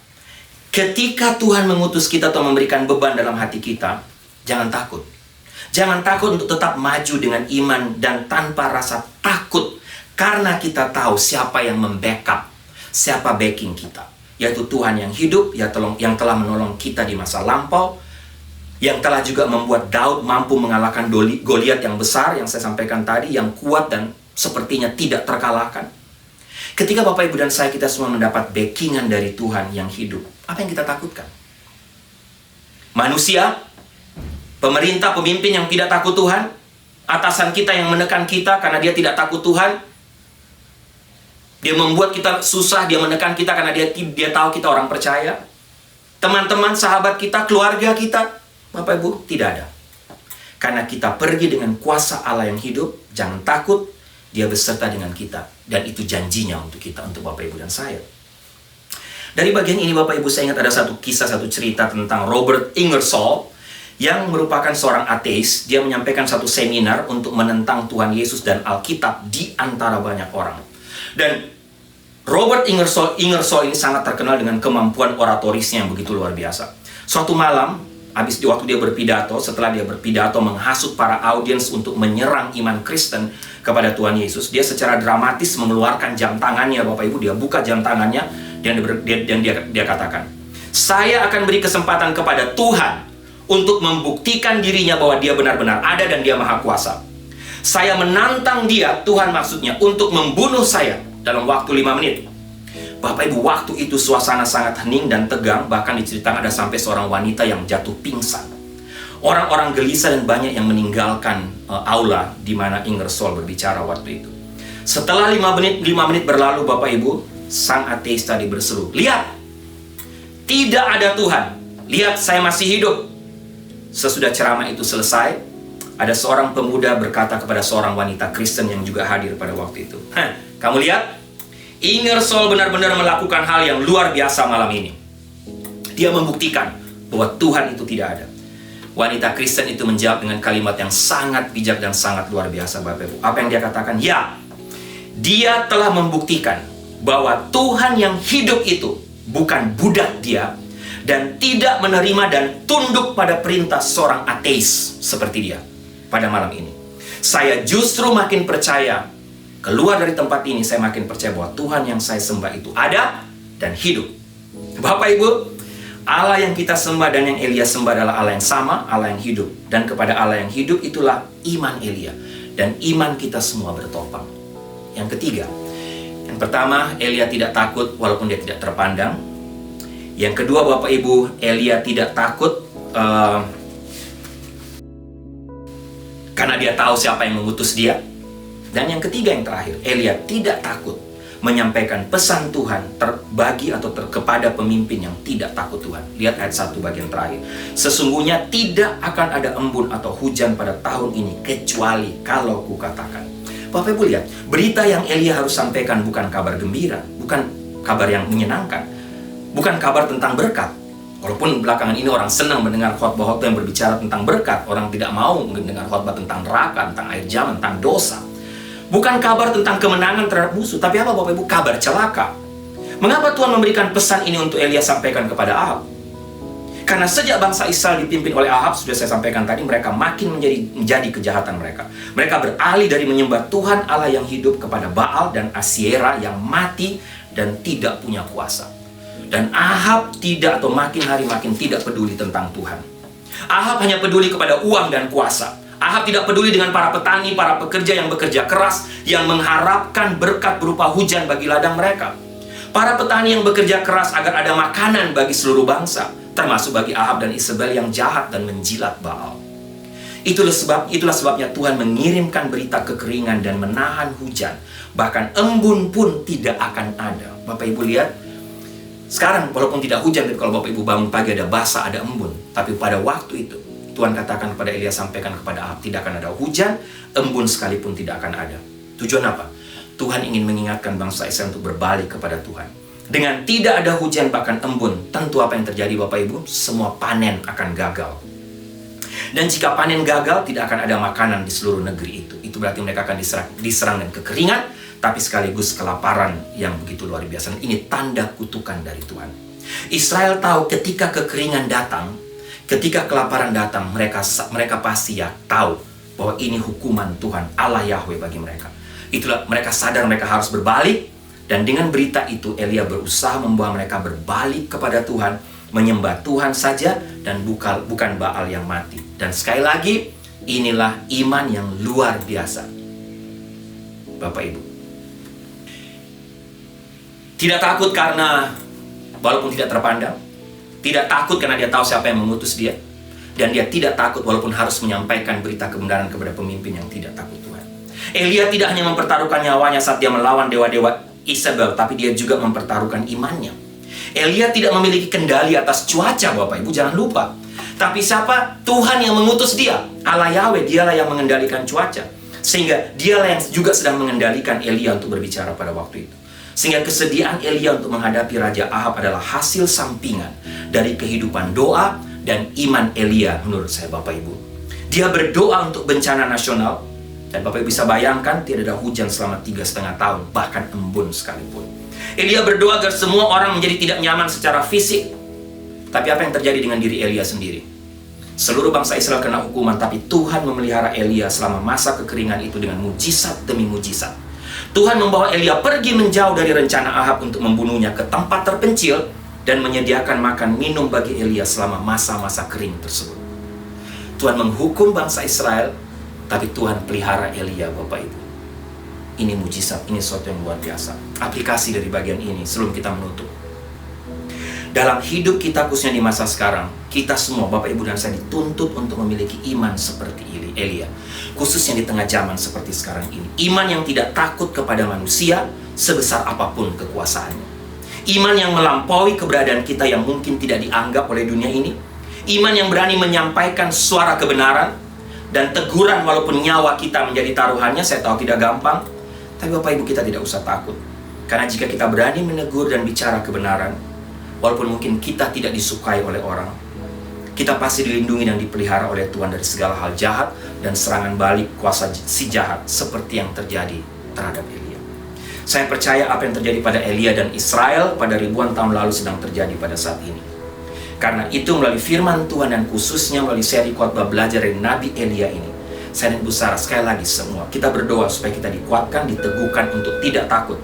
ketika Tuhan mengutus kita atau memberikan beban dalam hati kita, jangan takut. Jangan takut untuk tetap maju dengan iman dan tanpa rasa takut. Karena kita tahu siapa yang membackup, siapa backing kita. Yaitu Tuhan yang hidup, yang telah menolong kita di masa lampau, yang telah juga membuat Daud mampu mengalahkan Goliat yang besar, yang saya sampaikan tadi, yang kuat dan sepertinya tidak terkalahkan. Ketika Bapak Ibu dan saya, kita semua mendapat backingan dari Tuhan yang hidup, apa yang kita takutkan? Manusia, pemerintah, pemimpin yang tidak takut Tuhan, atasan kita yang menekan kita karena dia tidak takut Tuhan, dia membuat kita susah, dia menekan kita karena dia tahu kita orang percaya, teman-teman, sahabat kita, keluarga kita, Bapak Ibu, tidak ada. Karena kita pergi dengan kuasa Allah yang hidup, jangan takut, dia beserta dengan kita. Dan itu janjinya untuk kita, untuk Bapak Ibu dan saya. Dari bagian ini Bapak Ibu, saya ingat ada satu kisah, satu cerita tentang Robert Ingersoll, yang merupakan seorang ateis. Dia menyampaikan satu seminar untuk menentang Tuhan Yesus dan Alkitab di antara banyak orang. Dan Robert Ingersoll ini sangat terkenal dengan kemampuan oratorisnya yang begitu luar biasa. Suatu malam, waktu dia berpidato, setelah dia berpidato menghasut para audiens untuk menyerang iman Kristen kepada Tuhan Yesus, dia secara dramatis mengeluarkan jam tangannya, Bapak Ibu. Dia buka jam tangannya dan dia katakan, saya akan beri kesempatan kepada Tuhan untuk membuktikan dirinya bahwa dia benar-benar ada dan dia maha kuasa. Saya menantang dia, Tuhan maksudnya, untuk membunuh saya dalam waktu 5 menit. Bapak Ibu, waktu itu suasana sangat hening dan tegang. Bahkan diceritakan ada sampai seorang wanita yang jatuh pingsan. Orang-orang gelisah dan banyak yang meninggalkan aula di mana Ingersoll berbicara waktu itu. Setelah 5 menit berlalu Bapak Ibu, sang ateis tadi berseru, lihat, tidak ada Tuhan. Lihat, saya masih hidup. Sesudah ceramah itu selesai, ada seorang pemuda berkata kepada seorang wanita Kristen yang juga hadir pada waktu itu, kamu lihat, Ingersoll benar-benar melakukan hal yang luar biasa malam ini. Dia membuktikan bahwa Tuhan itu tidak ada. Wanita Kristen itu menjawab dengan kalimat yang sangat bijak dan sangat luar biasa, Bapak Ibu. Apa yang dia katakan? Ya, Dia telah membuktikan bahwa Tuhan yang hidup itu bukan budak dia, dan tidak menerima dan tunduk pada perintah seorang ateis seperti dia. Pada malam ini, saya justru makin percaya, keluar dari tempat ini saya makin percaya bahwa Tuhan yang saya sembah itu ada dan hidup. Bapak Ibu, Allah yang kita sembah dan yang Elia sembah adalah Allah yang sama, Allah yang hidup. Dan kepada Allah yang hidup itulah iman Elia. Dan iman kita semua bertopang. Yang ketiga, yang pertama, Elia tidak takut walaupun dia tidak terpandang. Yang kedua, Bapak Ibu, Elia tidak takut karena dia tahu siapa yang mengutus dia. Dan yang ketiga, yang terakhir, Elia tidak takut menyampaikan pesan Tuhan terbagi atau kepada pemimpin yang tidak takut Tuhan. Lihat ayat 1 bagian terakhir. Sesungguhnya tidak akan ada embun atau hujan pada tahun ini kecuali kalau kukatakan. Bapak Ibu lihat, berita yang Elia harus sampaikan bukan kabar gembira, bukan kabar yang menyenangkan, bukan kabar tentang berkat. Walaupun belakangan ini orang senang mendengar khotbah-khotbah yang berbicara tentang berkat, orang tidak mau mendengar khotbah tentang neraka, tentang air jam, tentang dosa. Bukan kabar tentang kemenangan terhadap musuh, tapi apa Bapak Ibu? Kabar celaka. Mengapa Tuhan memberikan pesan ini untuk Elia sampaikan kepada Ahab? Karena sejak bangsa Israel dipimpin oleh Ahab, sudah saya sampaikan tadi, mereka makin menjadi kejahatan mereka. Mereka beralih dari menyembah Tuhan Allah yang hidup kepada Baal dan Asyera yang mati dan tidak punya kuasa. Dan Ahab tidak, atau makin hari makin tidak peduli tentang Tuhan. Ahab hanya peduli kepada uang dan kuasa. Ahab tidak peduli dengan para petani, para pekerja yang bekerja keras, yang mengharapkan berkat berupa hujan bagi ladang mereka. Para petani yang bekerja keras agar ada makanan bagi seluruh bangsa, termasuk bagi Ahab dan Isabel yang jahat dan menjilat Baal. Itulah sebabnya Tuhan mengirimkan berita kekeringan dan menahan hujan. Bahkan embun pun tidak akan ada. Bapak Ibu lihat, sekarang walaupun tidak hujan, kalau Bapak Ibu bangun pagi ada basah, ada embun. Tapi pada waktu itu, Tuhan katakan kepada Elia, sampaikan kepada Ahab, tidak akan ada hujan, embun sekalipun tidak akan ada. Tujuan apa? Tuhan ingin mengingatkan bangsa Israel untuk berbalik kepada Tuhan. Dengan tidak ada hujan bahkan embun, tentu apa yang terjadi Bapak Ibu? Semua panen akan gagal. Dan jika panen gagal, tidak akan ada makanan di seluruh negeri itu. Itu berarti mereka akan diserang dengan kekeringan, tapi sekaligus kelaparan yang begitu luar biasa. Ini tanda kutukan dari Tuhan. Israel tahu ketika kekeringan datang, ketika kelaparan datang, mereka pasti ya tahu bahwa ini hukuman Tuhan Allah Yahweh bagi mereka. Itulah mereka sadar mereka harus berbalik, dan dengan berita itu Elia berusaha membawa mereka berbalik kepada Tuhan, menyembah Tuhan saja dan bukan Baal yang mati. Dan sekali lagi, inilah iman yang luar biasa. Bapak Ibu, tidak takut karena walaupun tidak terpandang, tidak takut karena dia tahu siapa yang mengutus dia. Dan dia tidak takut walaupun harus menyampaikan berita kebenaran kepada pemimpin yang tidak takut Tuhan. Elia tidak hanya mempertaruhkan nyawanya saat dia melawan dewa-dewa Isabel, tapi dia juga mempertaruhkan imannya. Elia tidak memiliki kendali atas cuaca, Bapak Ibu, jangan lupa. Tapi siapa? Tuhan yang mengutus dia. Allah Yahweh, dialah yang mengendalikan cuaca. Sehingga dialah yang juga sedang mengendalikan Elia untuk berbicara pada waktu itu. Sehingga kesediaan Elia untuk menghadapi Raja Ahab adalah hasil sampingan dari kehidupan doa dan iman Elia menurut saya, Bapak Ibu. Dia berdoa untuk bencana nasional, dan Bapak Ibu bisa bayangkan tidak ada hujan selama 3,5 tahun, bahkan embun sekalipun. Elia berdoa agar semua orang menjadi tidak nyaman secara fisik. Tapi apa yang terjadi dengan diri Elia sendiri? Seluruh bangsa Israel kena hukuman, tapi Tuhan memelihara Elia selama masa kekeringan itu dengan mujizat demi mujizat. Tuhan membawa Elia pergi menjauh dari rencana Ahab untuk membunuhnya ke tempat terpencil dan menyediakan makan minum bagi Elia selama masa-masa kering tersebut. Tuhan menghukum bangsa Israel, tapi Tuhan pelihara Elia, Bapak Ibu. Ini mujizat, ini sesuatu yang luar biasa. Aplikasi dari bagian ini sebelum kita menutup. Dalam hidup kita khususnya di masa sekarang, kita semua, Bapak Ibu dan saya, dituntut untuk memiliki iman seperti Elia. Khususnya di tengah zaman seperti sekarang ini. Iman yang tidak takut kepada manusia sebesar apapun kekuasaannya. Iman yang melampaui keberadaan kita yang mungkin tidak dianggap oleh dunia ini. Iman yang berani menyampaikan suara kebenaran dan teguran walaupun nyawa kita menjadi taruhannya. Saya tahu tidak gampang, tapi Bapak Ibu, kita tidak usah takut. Karena jika kita berani menegur dan bicara kebenaran, walaupun mungkin kita tidak disukai oleh orang, kita pasti dilindungi dan dipelihara oleh Tuhan dari segala hal jahat dan serangan balik kuasa si jahat seperti yang terjadi terhadap Elia. Saya percaya apa yang terjadi pada Elia dan Israel pada ribuan tahun lalu sedang terjadi pada saat ini. Karena itu melalui firman Tuhan dan khususnya melalui seri khotbah belajar dari Nabi Elia ini, saya dan Bu Sarah sekali lagi semua kita berdoa supaya kita dikuatkan, diteguhkan untuk tidak takut.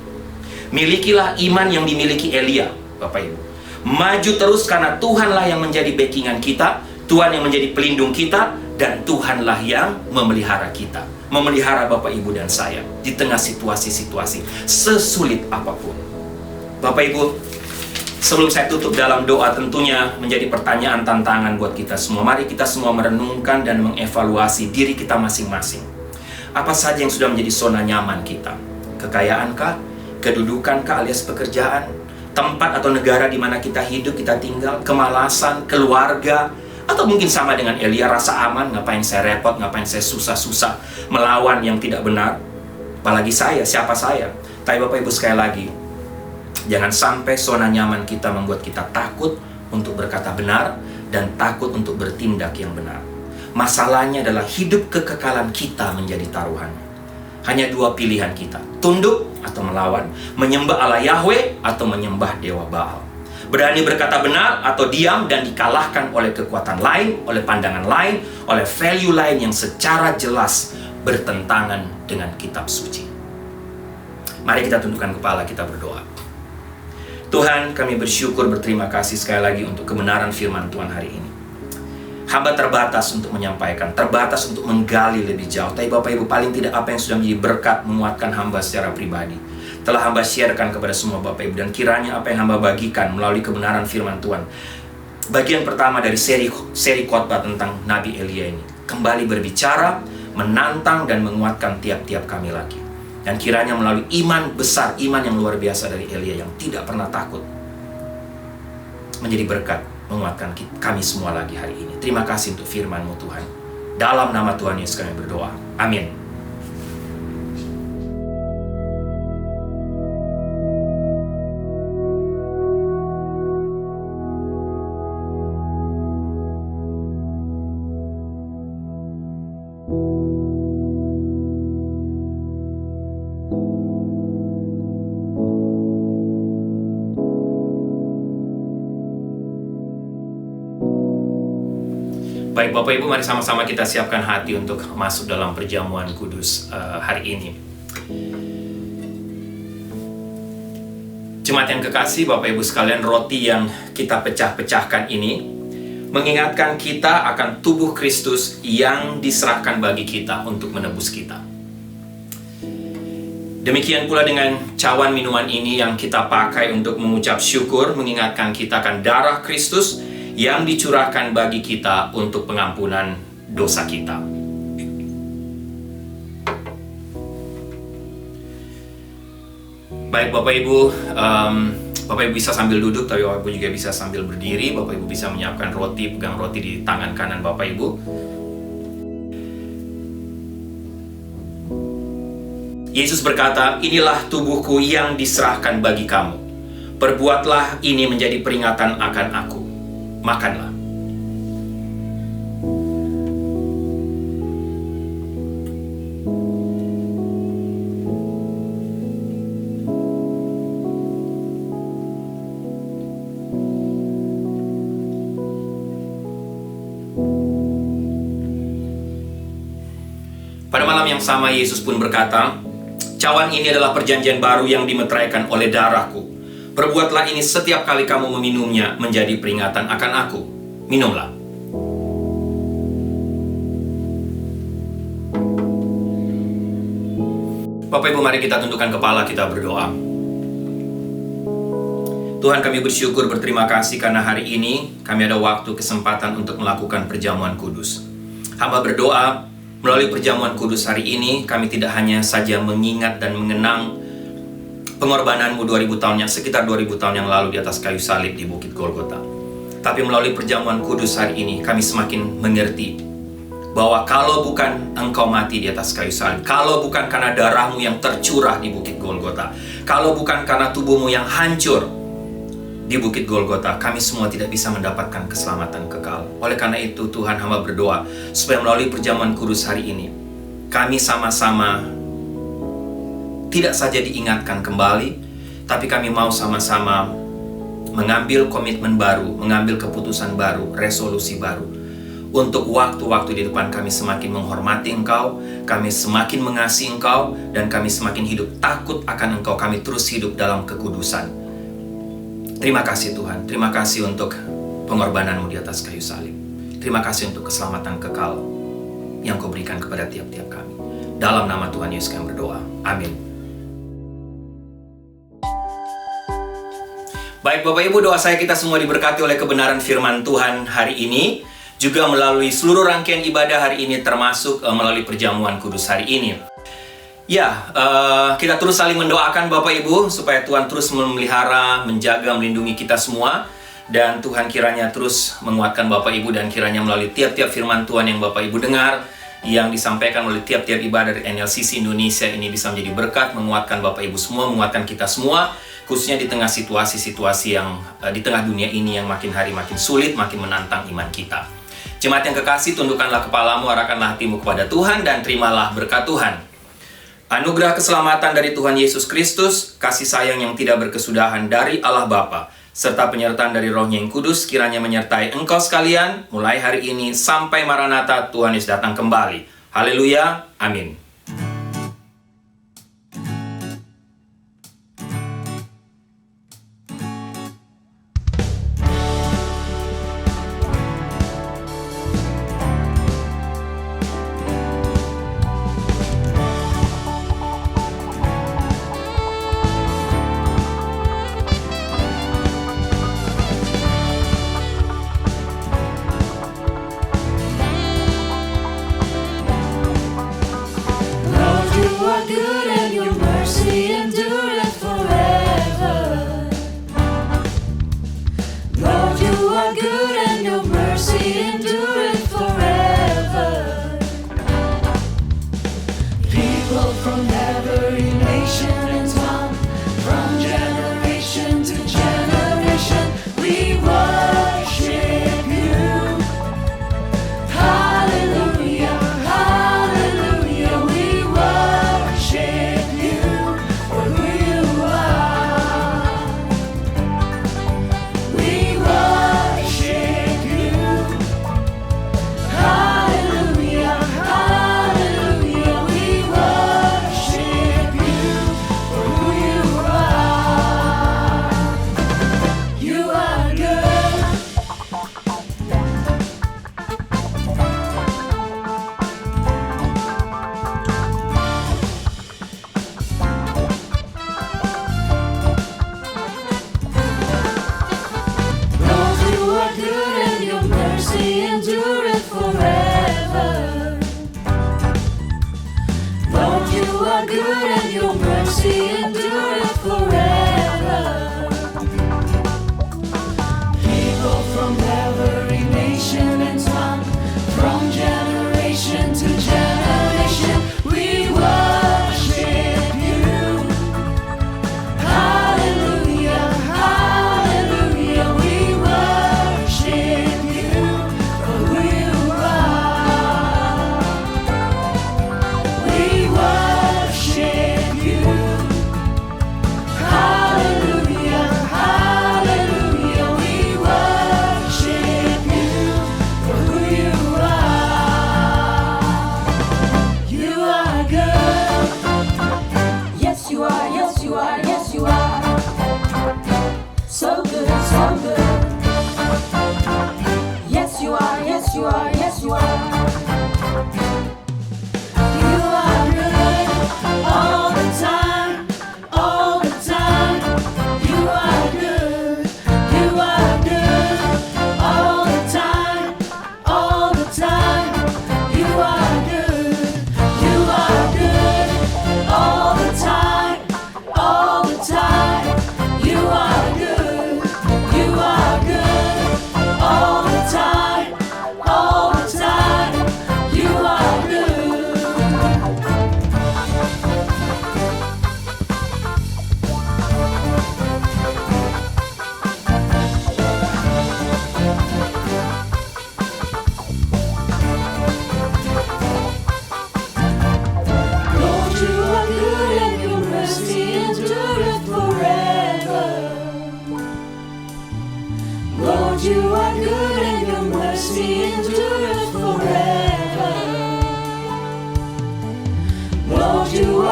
Milikilah iman yang dimiliki Elia, Bapak Ibu. Maju terus karena Tuhanlah yang menjadi backingan kita, Tuhan yang menjadi pelindung kita, dan Tuhanlah yang memelihara kita. Memelihara Bapak Ibu dan saya di tengah situasi-situasi sesulit apapun. Bapak Ibu, sebelum saya tutup dalam doa, tentunya menjadi pertanyaan tantangan buat kita semua. Mari kita semua merenungkan dan mengevaluasi diri kita masing-masing. Apa saja yang sudah menjadi zona nyaman kita? Kekayaankah? Kedudukankah alias pekerjaan? Tempat atau negara di mana kita hidup, kita tinggal? Kemalasan, keluarga? Atau mungkin sama dengan Elia, rasa aman, ngapain saya repot, ngapain saya susah-susah melawan yang tidak benar? Apalagi saya, siapa saya? Tapi Bapak Ibu sekali lagi, jangan sampai zona nyaman kita membuat kita takut untuk berkata benar dan takut untuk bertindak yang benar. Masalahnya adalah hidup kekekalan kita menjadi taruhan. Hanya dua pilihan kita, tunduk atau melawan, menyembah Allah Yahweh atau menyembah Dewa Baal. Berani berkata benar atau diam dan dikalahkan oleh kekuatan lain, oleh pandangan lain, oleh value lain yang secara jelas bertentangan dengan kitab suci. Mari kita tundukkan kepala, kita berdoa. Tuhan, kami bersyukur, berterima kasih sekali lagi untuk kebenaran firman Tuhan hari ini. Hamba terbatas untuk menyampaikan, terbatas untuk menggali lebih jauh. Tapi Bapak Ibu, paling tidak apa yang sudah menjadi berkat menguatkan hamba secara pribadi telah hamba sharekan kepada semua Bapak Ibu. Dan kiranya apa yang hamba bagikan melalui kebenaran firman Tuhan, bagian pertama dari seri khotbah tentang Nabi Elia ini, kembali berbicara, menantang dan menguatkan tiap-tiap kami lagi. Dan kiranya melalui iman besar, iman yang luar biasa dari Elia yang tidak pernah takut, menjadi berkat menguatkan kami semua lagi hari ini. Terima kasih untuk firman-Mu Tuhan. Dalam nama Tuhan Yesus kami berdoa. Amin. Baik Bapak Ibu, mari sama-sama kita siapkan hati untuk masuk dalam perjamuan kudus hari ini. Jemaat yang kekasih, Bapak Ibu sekalian, roti yang kita pecah-pecahkan ini mengingatkan kita akan tubuh Kristus yang diserahkan bagi kita untuk menebus kita. Demikian pula dengan cawan minuman ini yang kita pakai untuk mengucap syukur, mengingatkan kita akan darah Kristus yang dicurahkan bagi kita untuk pengampunan dosa kita. Baik Bapak Ibu, Bapak Ibu bisa sambil duduk, tapi Bapak Ibu juga bisa sambil berdiri. Bapak Ibu bisa menyiapkan roti, pegang roti di tangan kanan Bapak Ibu. Yesus berkata, "Inilah tubuhku yang diserahkan bagi kamu. Perbuatlah ini menjadi peringatan akan aku. Makanlah." Pada malam yang sama Yesus pun berkata, "Cawan ini adalah perjanjian baru yang dimeteraikan oleh darahku. Perbuatlah ini setiap kali kamu meminumnya menjadi peringatan akan aku. Minumlah." Bapak Ibu, mari kita tundukkan kepala, kita berdoa. Tuhan, kami bersyukur, berterima kasih karena hari ini kami ada waktu, kesempatan untuk melakukan perjamuan kudus. Hamba berdoa, melalui perjamuan kudus hari ini, kami tidak hanya saja mengingat dan mengenang pengorbanan-Mu 2000 tahun yang sekitar 2000 tahun yang lalu di atas kayu salib di Bukit Golgota. Tapi melalui perjamuan kudus hari ini, kami semakin mengerti bahwa kalau bukan Engkau mati di atas kayu salib, kalau bukan karena darah-Mu yang tercurah di Bukit Golgota, kalau bukan karena tubuh-Mu yang hancur di Bukit Golgota, kami semua tidak bisa mendapatkan keselamatan kekal. Oleh karena itu, Tuhan, hamba berdoa supaya melalui perjamuan kudus hari ini, kami sama-sama tidak saja diingatkan kembali, tapi kami mau sama-sama mengambil komitmen baru, mengambil keputusan baru, resolusi baru. Untuk waktu-waktu di depan kami semakin menghormati Engkau, kami semakin mengasihi Engkau, dan kami semakin hidup takut akan Engkau. Kami terus hidup dalam kekudusan. Terima kasih Tuhan, terima kasih untuk pengorbanan-Mu di atas kayu salib. Terima kasih untuk keselamatan kekal yang Kau berikan kepada tiap-tiap kami. Dalam nama Tuhan Yesus kami berdoa. Amin. Baik Bapak Ibu, doa saya kita semua diberkati oleh kebenaran firman Tuhan hari ini, juga melalui seluruh rangkaian ibadah hari ini, termasuk melalui perjamuan kudus hari ini. Ya, kita terus saling mendoakan Bapak Ibu, supaya Tuhan terus memelihara, menjaga, melindungi kita semua. Dan Tuhan kiranya terus menguatkan Bapak Ibu, dan kiranya melalui tiap-tiap firman Tuhan yang Bapak Ibu dengar, yang disampaikan oleh tiap-tiap ibadah dari NLCC Indonesia ini bisa menjadi berkat, menguatkan Bapak Ibu semua, menguatkan kita semua, khususnya di tengah situasi-situasi yang di tengah dunia ini yang makin hari makin sulit, makin menantang iman kita. Jemaat yang kekasih, tundukkanlah kepalamu, arahkanlah hatimu kepada Tuhan, dan terimalah berkat Tuhan. Anugerah keselamatan dari Tuhan Yesus Kristus, kasih sayang yang tidak berkesudahan dari Allah Bapa, serta penyertaan dari Roh-Nya yang kudus, kiranya menyertai engkau sekalian, mulai hari ini sampai Maranatha, Tuhan Yesus datang kembali. Haleluya, amin. Good and your mercy endureth forever. Lord, you are good and your mercy endureth forever. People from every nation and tongue, from generation to generation, we worship you. Hallelujah, hallelujah, we worship you for who you are. We worship you. Hallelujah, hallelujah, we worship you for who you are. You are good. Lord, you are good and your mercy endureth forever. Lord, you are good and your mercy endureth forever. People from every nation and tongue, from generation to generation, we worship you. Hallelujah, hallelujah, we worship you for who you are. We worship you.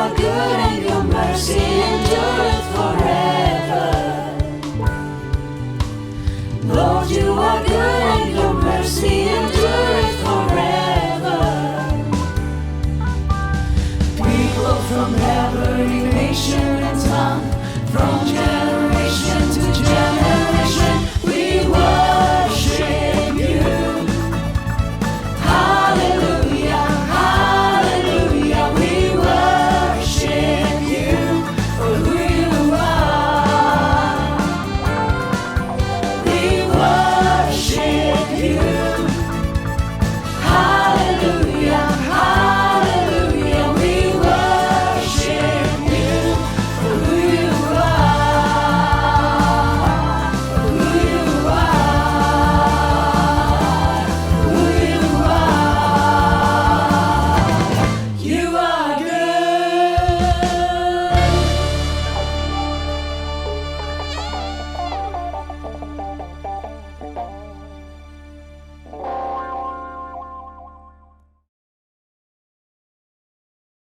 are good and your mercy